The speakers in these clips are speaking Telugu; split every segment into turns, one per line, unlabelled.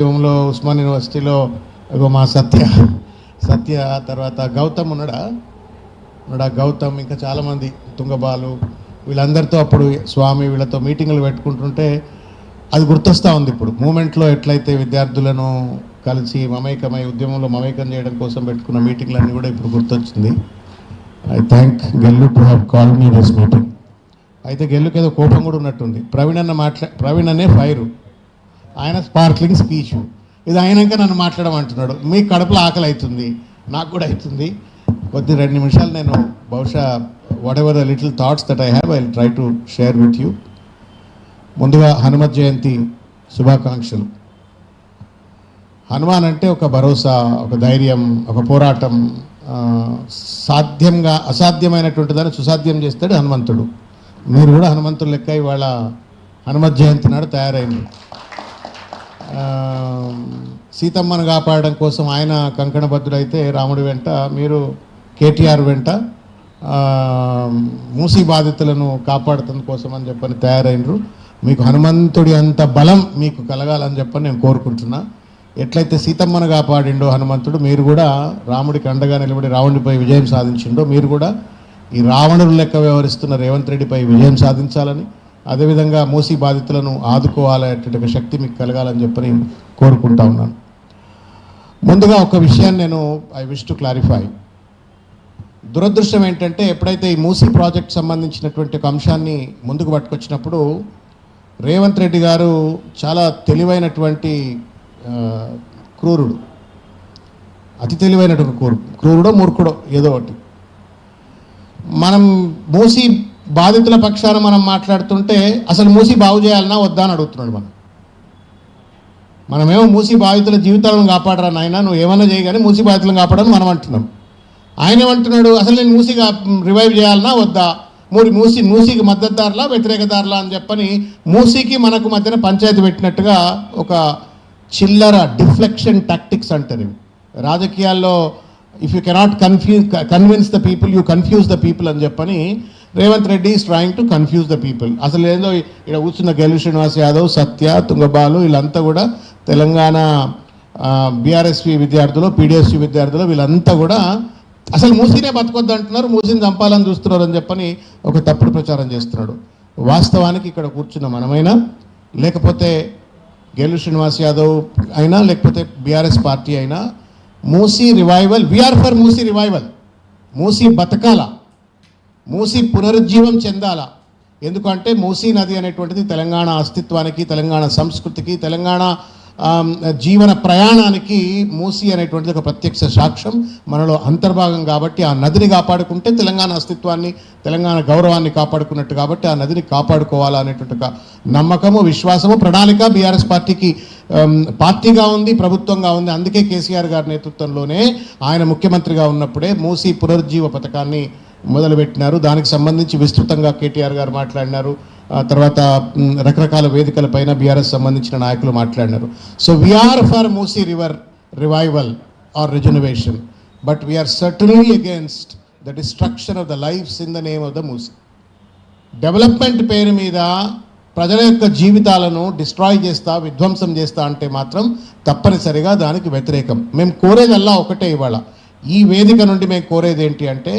లో ఉస్మాన్ యూనివర్సిటీలో మా సత్య తర్వాత గౌతమ్ ఉన్నాడా గౌతమ్, ఇంకా చాలామంది తుంగబాలు, వీళ్ళందరితో అప్పుడు స్వామి వీళ్ళతో మీటింగులు పెట్టుకుంటుంటే అది గుర్తొస్తూ ఉంది. ఇప్పుడు మూమెంట్లో ఎట్లయితే విద్యార్థులను కలిసి మమేకమై ఉద్యమంలో మమేకం చేయడం కోసం పెట్టుకున్న మీటింగ్లన్నీ కూడా ఇప్పుడు గుర్తొచ్చింది. I thank Gellu to have called me this meeting. అయితే గెల్లుకి ఏదో కోపం కూడా ఉన్నట్టుంది. ప్రవీణ్ అనే ఫైరు, ఆయన స్పార్క్లింగ్ స్పీచ్, ఇది అయినాక నన్ను మాట్లాడమంటున్నాడు. మీ కడుపులో ఆకలి అవుతుంది, నాకు కూడా అవుతుంది. 2 నిమిషాలు నేను బహుశా what ever the little thoughts that I have I will try to share with you. ముందుగా హనుమత్ జయంతి శుభాకాంక్షలు. హనుమాన్ అంటే ఒక భరోసా, ఒక ధైర్యం, ఒక పోరాటం, అసాధ్యమైనటువంటి దాన్ని సుసాధ్యం చేస్తాడు హనుమంతుడు. మీరు కూడా హనుమంతుడు లెక్క ఇవాళ హనుమత్ జయంతి నాడు తయారైంది. సీతమ్మను కాపాడడం కోసం ఆయన కంకణబద్ధుడైతే రాముడి వెంట, మీరు కేటీఆర్ వెంట మూసీ బాధితులను కాపాడుతున్న కోసం అని చెప్పని తయారైనరు. మీకు హనుమంతుడి అంత బలం మీకు కలగాలని చెప్పని నేను కోరుకుంటున్నా. ఎట్లయితే సీతమ్మను కాపాడిండో హనుమంతుడు, మీరు కూడా రాముడికి అండగా నిలబడి రావణుడిపై విజయం సాధించిండో, మీరు కూడా ఈ రావణుడు లెక్క వ్యవహరిస్తున్న రేవంత్ రెడ్డిపై విజయం సాధించాలని, అదేవిధంగా మూసీ బాధితులను ఆదుకోవాలనేటువంటి శక్తి మీకు కలగాలని చెప్పని కోరుకుంటా ఉన్నాను. ముందుగా ఒక విషయాన్ని నేను ఐ విష్ టు క్లారిఫై. దురదృష్టం ఏంటంటే, ఎప్పుడైతే ఈ మూసీ ప్రాజెక్ట్ సంబంధించినటువంటి ఒక అంశాన్ని ముందుకు పట్టుకొచ్చినప్పుడు రేవంత్ రెడ్డి గారు చాలా తెలివైనటువంటి క్రూరుడు, అతి తెలివైనటువంటి క్రూరుడో మూర్ఖుడో ఏదో ఒకటి. మనం మూసీ బాధితుల పక్షాన మనం మాట్లాడుతుంటే అసలు మూసీ బాగు చేయాలన్నా వద్దా అని అడుగుతున్నాడు. మనమేమో మూసీ బాధితుల జీవితాలను కాపాడరా నాయన, నువ్వు ఏమన్నా చేయగానే మూసీ బాధితులను కాపాడని మనం అంటున్నాం. ఆయన ఏమంటున్నాడు, అసలు నేను మూసీగా రివైవ్ చేయాలన్నా వద్దా, మూసీకి మద్దతుదారులా వ్యతిరేకదారులా అని చెప్పని మూసీకి మనకు మధ్యన పంచాయతీ పెట్టినట్టుగా ఒక చిల్లర డిఫ్లెక్షన్ టాక్టిక్స్ అంటారు ఇవి రాజకీయాల్లో. If you cannot convince the people you confuse the people అని చెప్పని Revanth Reddy is trying to confuse the people. అసలు ఏదో ఇక్కడ కూర్చున్న గెల్లు శ్రీనివాస్ యాదవ్, సత్య, తుంగబాలు వీళ్ళంతా కూడా తెలంగాణ బీఆర్ఎస్పీ విద్యార్థులు, పీడిఎస్సీ విద్యార్థులు, వీళ్ళంతా కూడా అసలు మూసీనే బతకొద్దు అంటున్నారు, మూసీని చంపాలని చూస్తున్నారు అని చెప్పని ఒక తప్పుడు ప్రచారం చేస్తున్నాడు. వాస్తవానికి ఇక్కడ కూర్చున్న మనమైనా, లేకపోతే గెల్లు శ్రీనివాస్ యాదవ్ అయినా, లేకపోతే బీఆర్ఎస్ పార్టీ అయినా, Musi revival, we are for Musi revival. Musi బతకాల, మూసీ పునరుజ్జీవం చెందాల. ఎందుకంటే మూసీ నది అనేటువంటిది తెలంగాణ అస్తిత్వానికి, తెలంగాణ సంస్కృతికి, తెలంగాణ జీవన ప్రయాణానికి మూసీ అనేటువంటిది ఒక ప్రత్యక్ష సాక్ష్యం, మనలో అంతర్భాగం. కాబట్టి ఆ నదిని కాపాడుకుంటే తెలంగాణ అస్తిత్వాన్ని, తెలంగాణ గౌరవాన్ని కాపాడుకున్నట్టు. కాబట్టి ఆ నదిని కాపాడుకోవాలా అనేటువంటి ఒక నమ్మకము, విశ్వాసము, ప్రణాళిక బీఆర్ఎస్ పార్టీకి పార్టీగా ఉంది, ప్రభుత్వంగా ఉంది. అందుకే కేసీఆర్ గారి నేతృత్వంలోనే ఆయన ముఖ్యమంత్రిగా ఉన్నప్పుడే మూసీ పునరుజ్జీవ పథకాన్ని మొదలుపెట్టినారు. దానికి సంబంధించి విస్తృతంగా కేటీఆర్ గారు మాట్లాడినారు. తర్వాత రకరకాల వేదికలపైన బీఆర్ఎస్ సంబంధించిన నాయకులు మాట్లాడినారు. So we're for Musi river revival or regeneration, but we're certainly against the destruction of the lifes in the name of the Musi. Development పేరు మీద ప్రజల యొక్క జీవితాలను డిస్ట్రాయ్ చేస్తా, విధ్వంసం చేస్తా అంటే మాత్రం తప్పనిసరిగా దానికి వ్యతిరేకం. మేము కోరేదల్లా ఒకటే, ఇవాళ ఈ వేదిక నుండి మేము కోరేది ఏంటి అంటే,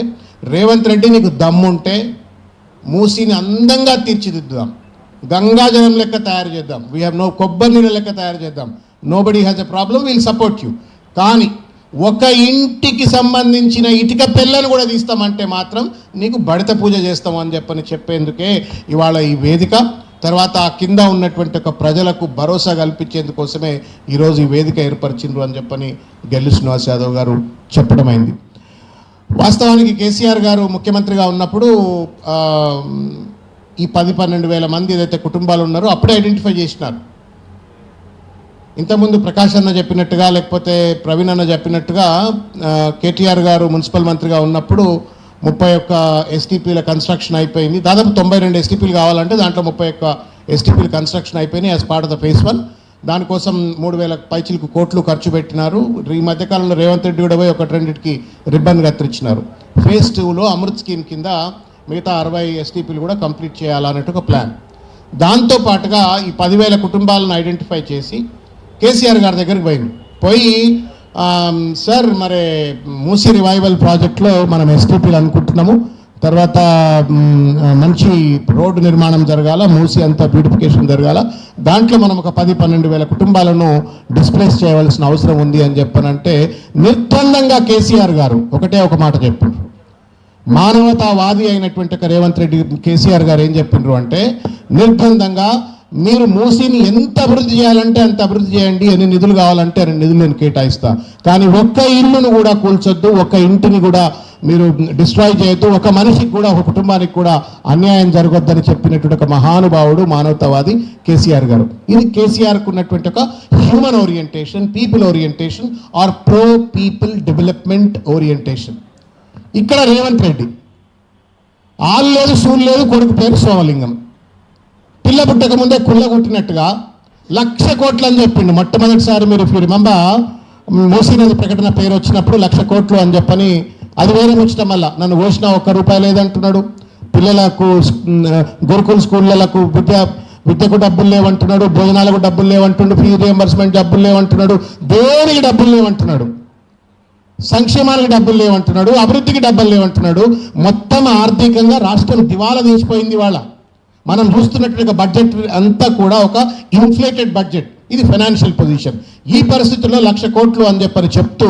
రేవంత్ రెడ్డి నీకు దమ్ముంటే మూసీని అందంగా తీర్చిదిద్దుదాం, గంగాజలం లెక్క తయారు చేద్దాం, వీ హ్యావ్ నో కొబ్బరి నీళ్ళ లెక్క తయారు చేద్దాం, nobody has a problem, will support you. కానీ ఒక ఇంటికి సంబంధించిన ఇటుక పిల్లను కూడా తీస్తామంటే మాత్రం నీకు బడిత పూజ చేస్తాం అని చెప్పేందుకే ఇవాళ ఈ వేదిక. తర్వాత ఆ కింద ఉన్నటువంటి ఒక ప్రజలకు భరోసా కల్పించేందుకోసమే ఈరోజు ఈ వేదిక ఏర్పరిచిండ్రు అని చెప్పని గెల్లు శ్రీనివాస్ యాదవ్ గారు చెప్పడమైంది. వాస్తవానికి కేసీఆర్ గారు ముఖ్యమంత్రిగా ఉన్నప్పుడు ఈ 10-12 వేల మంది ఏదైతే కుటుంబాలు ఉన్నారో అప్పుడే ఐడెంటిఫై చేసినారు. ఇంతకుముందు ప్రకాష్ అన్న చెప్పినట్టుగా, లేకపోతే ప్రవీణ్ అన్న చెప్పినట్టుగా, కేటీఆర్ గారు మున్సిపల్ మంత్రిగా ఉన్నప్పుడు 31 ఎస్టీపీల కన్స్ట్రక్షన్ అయిపోయింది. దాదాపు 92 ఎస్టీపీలు కావాలంటే దాంట్లో 31 ఎస్టీపీలు కన్స్ట్రక్షన్ అయిపోయినాయి as part of the phase 1. దానికోసం 3,000 పైచిలకు కోట్లు ఖర్చు పెట్టినారు. ఈ మధ్యకాలంలో రేవంత్ రెడ్డి కూడా పోయి 1-2కి రిబ్బన్ కత్తిరించినారు. ఫేజ్ 2లో అమృత్ స్కీమ్ కింద మిగతా 60 ఎస్టీపీలు కూడా కంప్లీట్ చేయాలన్నట్టు ఒక ప్లాన్. దాంతోపాటుగా ఈ 10,000 కుటుంబాలను ఐడెంటిఫై చేసి కేసీఆర్ గారి దగ్గరికి పోయి సార్ మరి మూసీ రివైవల్ ప్రాజెక్ట్లో మనం ఎస్టీపీలు అనుకుంటున్నాము, తర్వాత మంచి రోడ్డు నిర్మాణం జరగాల, మూసి అంతా బ్యూటిఫికేషన్ జరగాల, దాంట్లో మనం ఒక 10-12 వేల కుటుంబాలను డిస్ప్లేస్ చేయవలసిన అవసరం ఉంది అని చెప్పనంటే నిర్బంధంగా కేసీఆర్ గారు ఒకటే ఒక మాట చెప్పారు. మానవతావాది అయినటువంటి ఒక రేవంత్ రెడ్డి కేసీఆర్ గారు ఏం చెప్పిండ్రు అంటే నిర్బంధంగా మీరు మూసీని ఎంత అభివృద్ధి చేయాలంటే అంత అభివృద్ధి చేయండి, ఎన్ని నిధులు కావాలంటే అన్ని నిధులు నేను కేటాయిస్తా, కానీ ఒక్క ఇల్లును కూడా కూల్చొద్దు, ఒక్క ఇంటిని కూడా మీరు డిస్ట్రాయ్ చేయొద్దు, ఒక మనిషికి కూడా ఒక కుటుంబానికి కూడా అన్యాయం జరగొద్దని చెప్పినటువంటి ఒక మహానుభావుడు మానవతావాది కేసీఆర్ గారు. ఇది కేసీఆర్కు ఉన్నటువంటి ఒక human orientation, people orientation or pro people development orientation. ఇక్కడ రేవంత్ రెడ్డి ఆలు లేదు, సూలు లేదు, కొడుకు పేరు సోమలింగం. పిల్ల పుట్టక ముందే కుళ్ళ కొట్టినట్టుగా 1,00,000 కోట్లు అని చెప్పిండు. మొట్టమొదటిసారి మీరు ఇఫ్ యూ రిమెంబర్ మూసీ నది ప్రకటన పేరు వచ్చినప్పుడు 1,00,000 కోట్లు అని చెప్పని అది వేరే ముచ్చటం వల్ల నన్ను పోసిన ₹1 లేదంటున్నాడు. పిల్లలకు గురుకుల స్కూళ్ళకు విద్యకు డబ్బులు లేవంటున్నాడు, భోజనాలకు డబ్బులు లేవంటున్నాడు, ఫీజు రియంబర్స్మెంట్ డబ్బులు లేవంటున్నాడు, దేనికి డబ్బులు లేవంటున్నాడు, సంక్షేమానికి డబ్బులు లేవంటున్నాడు, అభివృద్ధికి డబ్బులు లేవంటున్నాడు. మొత్తం ఆర్థికంగా రాష్ట్రం దివాలా తీసిపోయింది. వాళ్ళ మనం చూస్తున్నటువంటి బడ్జెట్ అంతా కూడా ఒక ఇన్ఫ్లేటెడ్ బడ్జెట్. ఇది ఫైనాన్షియల్ పొజిషన్. ఈ పరిస్థితుల్లో 1,00,000 కోట్లు అని చెప్పని చెప్తూ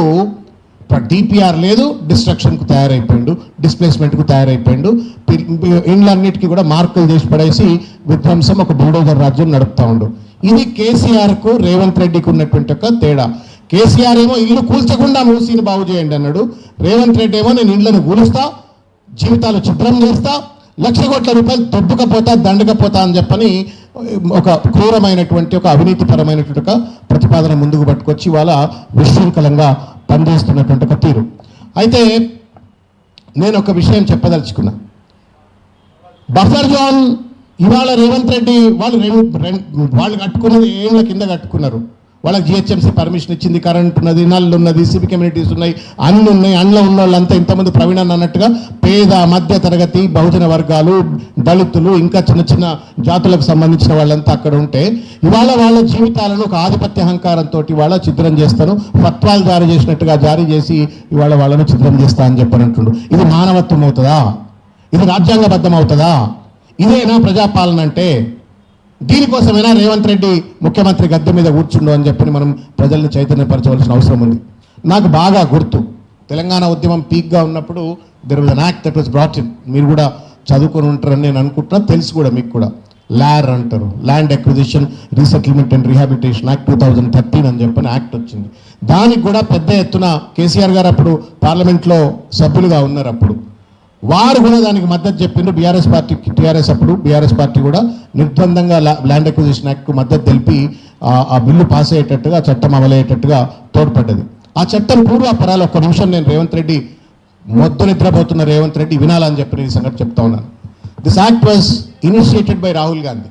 డిపిఆర్ లేదు, డిస్ట్రక్షన్కు తయారైపోయిండు, డిస్ప్లేస్మెంట్కు తయారైపోయిండు. ఇండ్లన్నిటికీ కూడా మార్కులు చేసి పడేసి విధ్వంసం ఒక బుల్డోజర్ రాజ్యం నడుపుతా ఉండు. ఇది కేసీఆర్కు రేవంత్ రెడ్డికి ఉన్నటువంటి ఒక తేడా. కేసీఆర్ ఏమో ఇల్లు కూల్చకుండా మూసీని బాగు చేయండి అన్నాడు. రేవంత్ రెడ్డి ఏమో నేను ఇళ్లను కూలుస్తా, జీవితాలు ఛిద్రం చేస్తా, ₹1,00,000 కోట్ల దొబ్బుకపోతా, దండకపోతా అని చెప్పని ఒక క్రూరమైనటువంటి ఒక అవినీతిపరమైనటువంటి ఒక ప్రతిపాదన ముందుకు పట్టుకొచ్చి వాళ్ళ విశృంఖలంగా పనిచేస్తున్నటువంటి ఒక తీరు. అయితే నేను ఒక విషయం చెప్పదలుచుకున్నా. బఫర్ జోన్ ఇవాళ రేవంత్ రెడ్డి వాళ్ళు కట్టుకున్నది ఏళ్ళ కింద కట్టుకున్నారు. వాళ్ళకి జిహెచ్ఎంసీ పర్మిషన్ ఇచ్చింది, కరెంట్ ఉన్నది, నల్లు ఉన్నది, సివిక్ కమ్యూనిటీస్ ఉన్నాయి, అన్ని ఉన్నాయి. అందులో ఉన్న వాళ్ళంతా ఇంతమంది ప్రవీణ్ అన్నట్టుగా పేద మధ్య తరగతి బహుజన వర్గాలు, దళితులు, ఇంకా చిన్న చిన్న జాతులకు సంబంధించిన వాళ్ళంతా అక్కడ ఉంటే ఇవాళ వాళ్ళ జీవితాలను ఒక ఆధిపత్య అహంకారంతో వాళ్ళ చిత్రం చేస్తాను, ఫత్వాలు జారీ చేసినట్టుగా జారీ చేసి ఇవాళ వాళ్ళను చిత్రం చేస్తా అని చెప్పనంటుండు. ఇది మానవత్వం అవుతుందా? ఇది రాజ్యాంగబద్ధం అవుతుందా? ఇదేనా ప్రజాపాలన అంటే? దీనికోసమైనా రేవంత్ రెడ్డి ముఖ్యమంత్రి గద్దె మీద కూర్చుండు అని చెప్పి మనం ప్రజల్ని చైతన్యపరచవలసిన అవసరం ఉంది. నాకు బాగా గుర్తు, తెలంగాణ ఉద్యమం పీక్గా ఉన్నప్పుడు there was an act that was brought in. మీరు కూడా చదువుకొని ఉంటారని నేను అనుకుంటున్నా, తెలుసు కూడా మీకు కూడా. LAR అంటారు, land acquisition resettlement and rehabilitation act 2013 అని చెప్పని యాక్ట్ వచ్చింది. దానికి కూడా పెద్ద ఎత్తున కేసీఆర్ గారు అప్పుడు పార్లమెంట్లో సభ్యులుగా ఉన్నారు. అప్పుడు వారు కూడా దానికి మద్దతు చెప్పిండ్రు. టీఆర్ఎస్ పార్టీ కూడా నిర్బంధంగా ల్యాండ్ అక్విజిషన్ యాక్ట్కు మద్దతు తెలిపి ఆ బిల్లు పాస్ అయ్యేటట్టుగా, చట్టం అమలయ్యేటట్టుగా తోడ్పడ్డది. ఆ చట్టం పూర్వాపరాలు ఒక్క నిమిషం నేను రేవంత్ రెడ్డి మొద్దు నిద్రపోతున్న రేవంత్ రెడ్డి వినాలని చెప్పిన ఈ సంగతి చెప్తా ఉన్నాను. This act was initiated by Rahul Gandhi.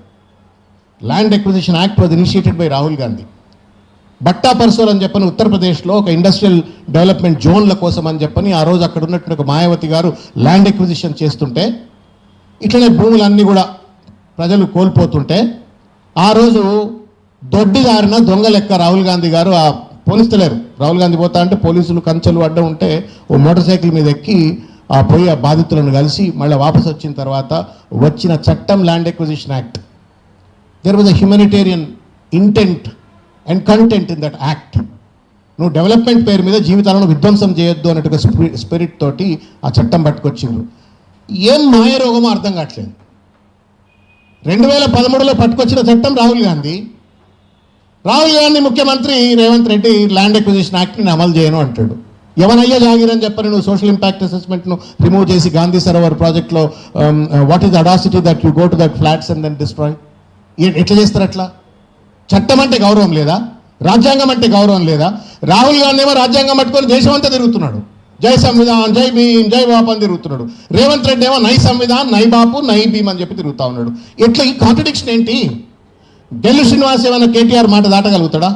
Land acquisition act was initiated by Rahul Gandhi. Bhatta Parsaul అని చెప్పని ఉత్తరప్రదేశ్లో ఒక ఇండస్ట్రియల్ డెవలప్మెంట్ జోన్ల కోసం అని చెప్పని ఆ రోజు అక్కడ ఉన్నటువంటి ఒక మాయావతి గారు ల్యాండ్ ఎక్విజిషన్ చేస్తుంటే, ఇట్లనే భూములన్నీ కూడా ప్రజలు కోల్పోతుంటే, ఆ రోజు దొడ్డిదారిన దొంగ లెక్క రాహుల్ గాంధీ గారు ఆ పోలీసులేరు. రాహుల్ గాంధీ పోతా అంటే పోలీసులు కంచెలు అడ్డం ఉంటే ఓ మోటార్ సైకిల్ మీద ఎక్కి ఆ పోయి ఆ బాధితులను కలిసి మళ్ళీ వాపసు వచ్చిన తర్వాత వచ్చిన చట్టం land acquisition act. There was a humanitarian intent and content in that act. నువ్వు డెవలప్మెంట్ పేరు మీద జీవితాలను విధ్వంసం చేయొద్దు అన్నట్టుగా స్పిరిట్ తోటి ఆ చట్టం పట్టుకొచ్చిండ్రు. ఏం మాయ రోగమో అర్థం కావట్లేదు. 2013లో పట్టుకొచ్చిన చట్టం రాహుల్ గాంధీ ముఖ్యమంత్రి రేవంత్ రెడ్డి ల్యాండ్ ఎక్విజిషన్ యాక్ట్ని అమలు చేయను అంటాడు. ఎవనయ్యా జాగిరని చెప్పని నువ్వు సోషల్ ఇంపాక్ట్ అసెస్మెంట్ను రిమూవ్ చేసి గాంధీ సరోవర్ ప్రాజెక్ట్లో what is audacity that you go to that flats and then destroy? ఎట్లా చేస్తారు అట్లా? చట్టం అంటే గౌరవం లేదా? రాజ్యాంగం అంటే గౌరవం లేదా? రాహుల్ గాంధీ ఏమో రాజ్యాంగం పట్టుకొని దేశం అంతా తిరుగుతున్నాడు. జై సంవిధాన్, జై భీమ్, జై బాపు అని తిరుగుతున్నాడు. రేవంత్ రెడ్డి ఏమో నై సంవిధాన్, నై బాపు, నై భీమ్ అని చెప్పి తిరుగుతూ ఉన్నాడు. ఎట్లా ఈ కాంట్రడిక్షన్ ఏంటి? ఢిల్లీ శ్రీనివాస్ ఏమన్నా కేటీఆర్ మాట దాటగలుగుతాడా?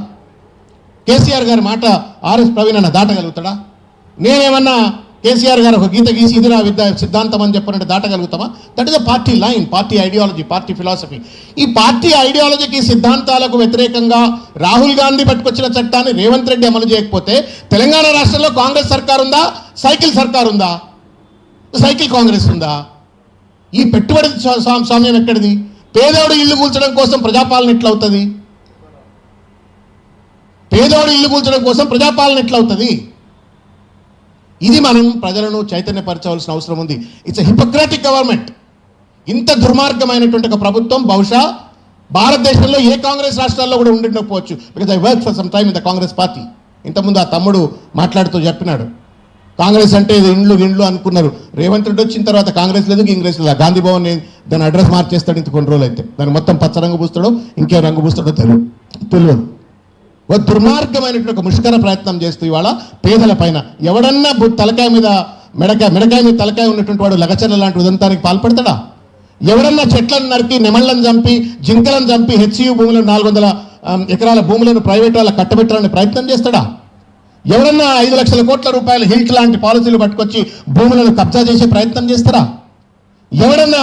కేసీఆర్ గారి మాట ఆర్ఎస్ ప్రవీణ్ అన్న దాటగలుగుతాడా? నేనేమన్నా కేసీఆర్ గారు ఒక గీత గీసి ఇది నా సిద్ధాంతం అని చెప్పినట్టు దాటగలుగుతామా? That is a party line, party ideology, party philosophy. ఈ పార్టీ ఐడియాలజీకి సిద్ధాంతాలకు వ్యతిరేకంగా రాహుల్ గాంధీ పట్టుకొచ్చిన చట్టాన్ని రేవంత్ రెడ్డి అమలు చేయకపోతే తెలంగాణ రాష్ట్రంలో కాంగ్రెస్ సర్కార్ ఉందా? సైకిల్ సర్కార్ ఉందా? సైకిల్ కాంగ్రెస్ ఉందా? ఈ పెట్టుబడి స్వామ్యం ఎక్కడిది? పేదోడు ఇల్లు కూల్చడం కోసం ప్రజాపాలన ఎట్లవుతుంది? పేదోడు ఇల్లు కూల్చడం కోసం ప్రజాపాలన ఎట్లవుతుంది? ఇది మనం ప్రజలను చైతన్యపరచవలసిన అవసరం ఉంది. It's a Hippocratic government. ఇంత దుర్మార్గమైనటువంటి ఒక ప్రభుత్వం బహుశా భారతదేశంలో ఏ కాంగ్రెస్ రాష్ట్రాల్లో కూడా ఉండిండకపోవచ్చు. Because I work for some time in the Congress party. ఇంతకుముందు ఆ తమ్ముడు మాట్లాడుతూ చెప్పినాడు, కాంగ్రెస్ అంటే ఇది ఇండ్లు అనుకున్నారు. రేవంత్ రెడ్డి వచ్చిన తర్వాత కాంగ్రెస్ లేదు, ఇంగ్రెస్ లేదు. గాంధీ భవన్ దాని అడ్రస్ మార్చేస్తాడు ఇంత కొన్ని రోజులు అయితే. దాన్ని మొత్తం పచ్చ రంగు పూస్తాడో ఇంకే రంగు పూస్తాడో తెలియదు. ఒక దుర్మార్గమైనటువంటి ఒక ముష్కర ప్రయత్నం చేస్తూ ఇవాళ పేదల పైన ఎవడన్నా తలకాయ మీద మెడకాయ మీద తలకాయ ఉన్నటువంటి వాడు లగచర్ల లాంటి ఉదంతానికి పాల్పడతాడా? ఎవడన్నా చెట్లను నరికి నెమళ్లను చంపి జింకలను చంపి హెచ్యు భూములను 400 ఎకరాల భూములను ప్రైవేట్ వాళ్ళ కట్టబెట్టాలని ప్రయత్నం చేస్తాడా? ఎవరన్నా 5 లక్షల కోట్ల రూపాయలు హిల్ట్ లాంటి పాలసీలు పట్టుకొచ్చి భూములను కబ్జా చేసే ప్రయత్నం చేస్తారా? ఎవడన్నా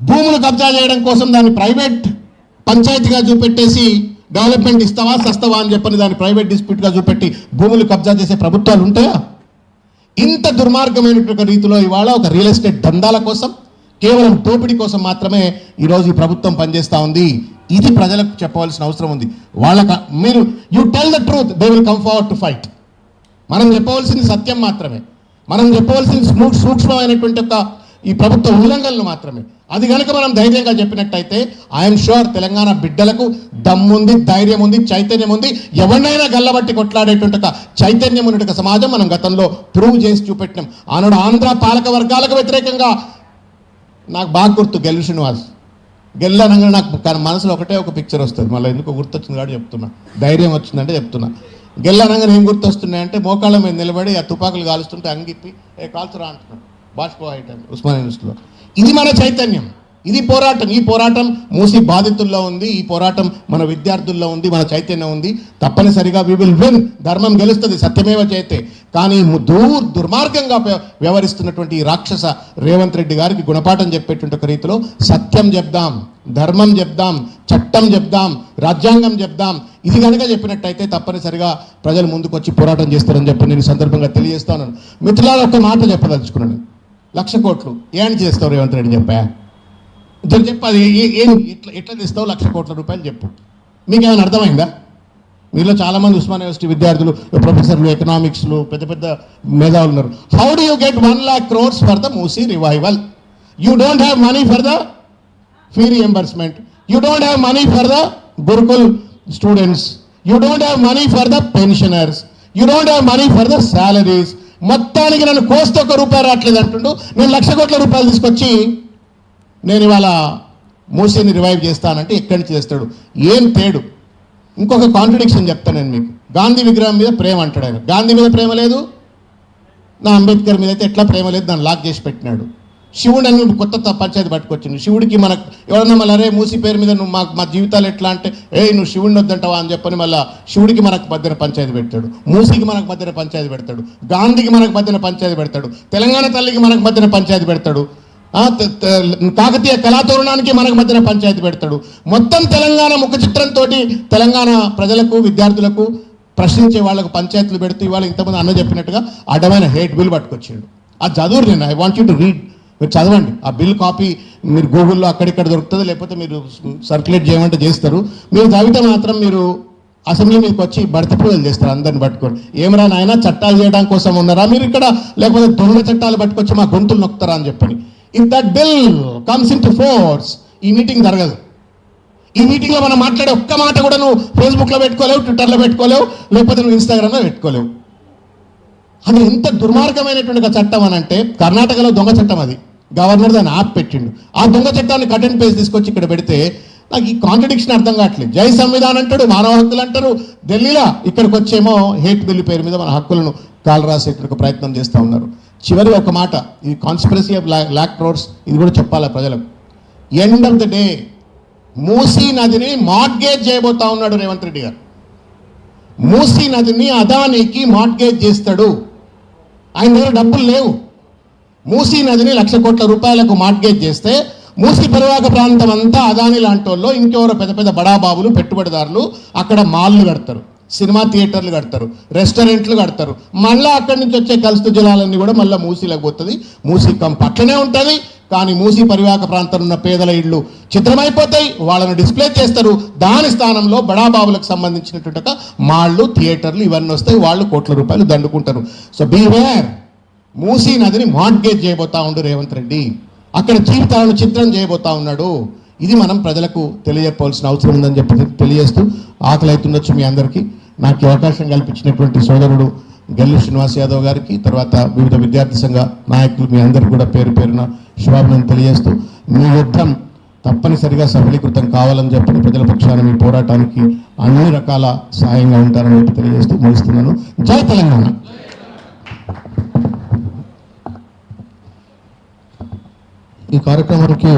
భూములు కబ్జా చేయడం కోసం దాన్ని ప్రైవేట్ పంచాయతీగా చూపెట్టేసి డెవలప్మెంట్ ఇస్తావా సస్తావా అని చెప్పని దాన్ని ప్రైవేట్ డిస్ప్యూట్గా చూపెట్టి భూములు కబ్జా చేసే ప్రభుత్వాలు ఉంటాయా? ఇంత దుర్మార్గమైనటువంటి రీతిలో ఇవాళ ఒక రియల్ ఎస్టేట్ దందాల కోసం, కేవలం దోపిడీ కోసం మాత్రమే ఈరోజు ఈ ప్రభుత్వం పనిచేస్తూ ఉంది. ఇది ప్రజలకు చెప్పవలసిన అవసరం ఉంది. మీరు you tell the truth, they will come forward to fight. మనం చెప్పవలసింది సత్యం మాత్రమే. మనం చెప్పవలసింది సూక్ష్మమైనటువంటి ఒక ఈ ప్రభుత్వ ఉల్లంఘనలు మాత్రమే. అది కనుక మనం ధైర్యంగా చెప్పినట్టయితే ఐఎమ్ షూర్ తెలంగాణ బిడ్డలకు దమ్ముంది, ధైర్యం ఉంది, చైతన్యం ఉంది. ఎవరినైనా గల్లబట్టి కొట్లాడేటువంటి ఒక చైతన్యం ఉన్నటువంటి సమాజం మనం గతంలో ప్రూవ్ చేసి చూపెట్టినాం. ఆనాడు ఆంధ్ర పాలక వర్గాలకు వ్యతిరేకంగా నాకు బాగా గుర్తు గెల్లు శ్రీనివాస్. గెల్లనగా నాకు మనసులో ఒకటే ఒక పిక్చర్ వస్తుంది. మళ్ళీ ఎందుకు గుర్తొచ్చింది కాబట్టి చెప్తున్నా, ధైర్యం వచ్చిందంటే చెప్తున్నా. గెల్లనగా ఏం గుర్తొస్తున్నాయంటే మోకాళ్ళ మీద నిలబడి ఆ తుపాకులు కాలుస్తుంటే అంగిప్పి కాల్చురా అంటున్నాడు బాష్పోయిట్ ఉస్మానియా యూనివర్సిటీలో. ఇది మన చైతన్యం, ఇది పోరాటం. ఈ పోరాటం మూసి బాధితుల్లో ఉంది, ఈ పోరాటం మన విద్యార్థుల్లో ఉంది, మన చైతన్యం ఉంది. తప్పనిసరిగా వి విల్ విన్. ధర్మం గెలుస్తుంది, సత్యమేవ జయతే. కానీ దుర్మార్గంగా వ్యవహరిస్తున్నటువంటి ఈ రాక్షస రేవంత్ రెడ్డి గారికి గుణపాఠం చెప్పేటువంటి ఒక రీతిలో సత్యం చెప్దాం, ధర్మం చెప్దాం, చట్టం చెప్దాం, రాజ్యాంగం చెప్దాం. ఇది కనుక చెప్పినట్టయితే తప్పనిసరిగా ప్రజలు ముందుకు వచ్చి పోరాటం చేస్తారని చెప్పి నేను సందర్భంగా తెలియజేస్తాను. మిత్రులారా, ఒక మాట చెప్పదలుచుకున్నాను. 1,00,000 కోట్లు ఏం చేస్తావు రేవంత్ రెడ్డి చెప్పా? ఇద్దరు చెప్పు, అది ఎట్లా తెస్తావు 1,00,000 కోట్ల రూపాయలు చెప్పు. మీకు ఏమైనా అర్థమైందా? మీలో చాలామంది ఉస్మానియా యూనివర్సిటీ విద్యార్థులు, ప్రొఫెసర్లు, ఎకనామిక్స్లు, పెద్ద పెద్ద మేధావులు ఉన్నారు. How do you get 1,00,000 crores for the Musi revival? You don't have money for the fee reimbursement, you don't have money for the Gurukul students, you don't have money for the pensioners, you don't have money for the salaries. మొత్తానికి నన్ను కోస్తే ₹1 రావట్లేదు అంటుండు. నేను 1,00,000 కోట్ల రూపాయలు తీసుకొచ్చి నేను ఇవాళ మూసీని రివైవ్ చేస్తానంటే ఎక్కడి నుంచి చేస్తాడు? ఏం తేడు? ఇంకొక కాంట్రడిక్షన్ చెప్తాను నేను మీకు. గాంధీ విగ్రహం మీద ప్రేమ అంటాడు ఆయన. గాంధీ మీద ప్రేమ లేదు, నా అంబేద్కర్ మీద అయితే ఎట్లా ప్రేమ లేదు, దాన్ని లాక్ చేసి పెట్టినాడు. శివుడు అని కొత్త పంచాయతీ పట్టుకొచ్చిండు. శివుడికి మనకు ఎవరన్నా మళ్ళీ అరే మూసీ పేరు మీద నువ్వు మా జీవితాలు ఎట్లా అంటే నువ్వు శివుడిని వద్దంటావా అని చెప్పని మళ్ళీ శివుడికి మనకు మధ్యన పంచాయతీ పెడతాడు, మూసీకి మనకు మధ్యన పంచాయతీ పెడతాడు, గాంధీకి మనకు మధ్యన పంచాయతీ పెడతాడు, తెలంగాణ తల్లికి మనకు మధ్యన పంచాయతీ పెడతాడు, కాకతీయ కళాతోరణానికి మనకు మధ్యన పంచాయతీ పెడతాడు. మొత్తం తెలంగాణ ముఖ చిత్రంతో తెలంగాణ ప్రజలకు, విద్యార్థులకు, ప్రశ్నించే వాళ్ళకు పంచాయతీలు పెడుతూ ఇవాళ ఇంతమంది అన్న చెప్పినట్టుగా అడ్డమైన హేట్ బిల్ పట్టుకొచ్చాడు. ఆ చదువు నేను I want you to read. మీరు చదవండి ఆ బిల్ కాపీ. మీరు గూగుల్లో అక్కడిక్కడ దొరుకుతుంది, లేకపోతే మీరు సర్క్యులేట్ చేయమంటే చేస్తారు. మీరు చదివితే మాత్రం మీరు అసెంబ్లీ మీదకి వచ్చి బడతపూజలు చేస్తారు అందరిని పట్టుకొని. ఏమరా నాయన చట్టాలు చేయడం కోసం ఉన్నారా మీరు ఇక్కడ, లేకపోతే దొంగ చట్టాలు పట్టుకొచ్చి మా గొంతులు నొక్కుతారా అని చెప్పని. If that bill comes in to force, ఈ మీటింగ్ జరగదు. ఈ మీటింగ్లో మనం మాట్లాడే ఒక్క మాట కూడా నువ్వు ఫేస్బుక్లో పెట్టుకోలేవు, ట్విట్టర్లో పెట్టుకోలేవు, లేకపోతే నువ్వు ఇన్స్టాగ్రామ్లో పెట్టుకోలేవు. అది ఎంత దుర్మార్గమైనటువంటి చట్టం అని అంటే, కర్ణాటకలో దొంగ చట్టం అది. గవర్నర్ దాన్ని పెట్టిండు. ఆ దొంగ చట్టాన్ని కట్ అండ్ పేస్ట్ తీసుకొచ్చి ఇక్కడ పెడితే నాకు ఈ కాంట్రడిక్షన్ అర్థం కావట్లేదు. జై సంవిధానం అంటాడు, మానవ హక్కులు అంటారు ఢిల్లీలో, ఇక్కడికి వచ్చేమో హేట్ బిల్ పేరు మీద మన హక్కులను కాలు రాసేటువంటి ప్రయత్నం చేస్తూ ఉన్నారు. చివరి ఒక మాట, ఈ కాన్స్పిరసీ ఆఫ్ 1,00,000 crores ఇది కూడా చెప్పాలి ప్రజలకు. End of the day Musi నదిని మార్గేజ్ చేయబోతా ఉన్నాడు రేవంత్ రెడ్డి గారు. మూసీ నదిని అదానికి మార్ట్గేజ్ చేస్తాడు. ఆయన దగ్గర డబ్బులు లేవు. మూసీ నదిని 1,00,000 కోట్ల రూపాయలకు మార్ట్గేజ్ చేస్తే మూసీ పరివాహక ప్రాంతం అంతా అదాని లాంటి వాళ్ళు, ఇంకెవరో పెద్ద పెద్ద బడాబాబులు, పెట్టుబడిదారులు అక్కడ మాల్లు కడతారు, సినిమా థియేటర్లు కడతారు, రెస్టారెంట్లు కడతారు. మళ్ళీ అక్కడి నుంచి వచ్చే కలుషిత జలాలన్నీ కూడా మళ్ళీ మూసీలకు పోతుంది. మూసీ పక్కనే ఉంటుంది. కానీ మూసీ పరివాహక ప్రాంతంలో ఉన్న పేదల ఇళ్ళు చిత్రమైపోతాయి, వాళ్ళని డిస్ప్లే చేస్తారు. దాని స్థానంలో బడాబాబులకు సంబంధించినటువంటి మాళ్ళు, థియేటర్లు ఇవన్నీ వస్తాయి. వాళ్ళు కోట్ల రూపాయలు దండుకుంటారు. సో బీవేర్, మూసీ నదిని మార్ట్గేజ్ చేయబోతా ఉండు రేవంత్ రెడ్డి. అక్కడ జీవితాలను చిత్రం చేయబోతా ఉన్నాడు. ఇది మనం ప్రజలకు తెలియజెప్పవలసిన అవసరం ఉందని చెప్పి తెలియజేస్తూ, ఆకలి అవుతుండొచ్చు మీ అందరికీ. నాకు ఈ అవకాశం కల్పించినటువంటి సోదరుడు గెల్లు శ్రీనివాస్ యాదవ్ గారికి, తర్వాత వివిధ విద్యార్థి సంఘ నాయకులు మీ అందరికీ కూడా పేరు పేరున శుభాభినందనలు తెలియజేస్తూ, మీ యుద్ధం తప్పనిసరిగా సఫలీకృతం కావాలని చెప్పి ప్రజల పక్షాన మీ పోరాటానికి అన్ని రకాల సహాయంగా ఉంటారని చెప్పి తెలియజేస్తూ ముగిస్తున్నాను. జై తెలంగాణ. ఈ కార్యక్రమానికి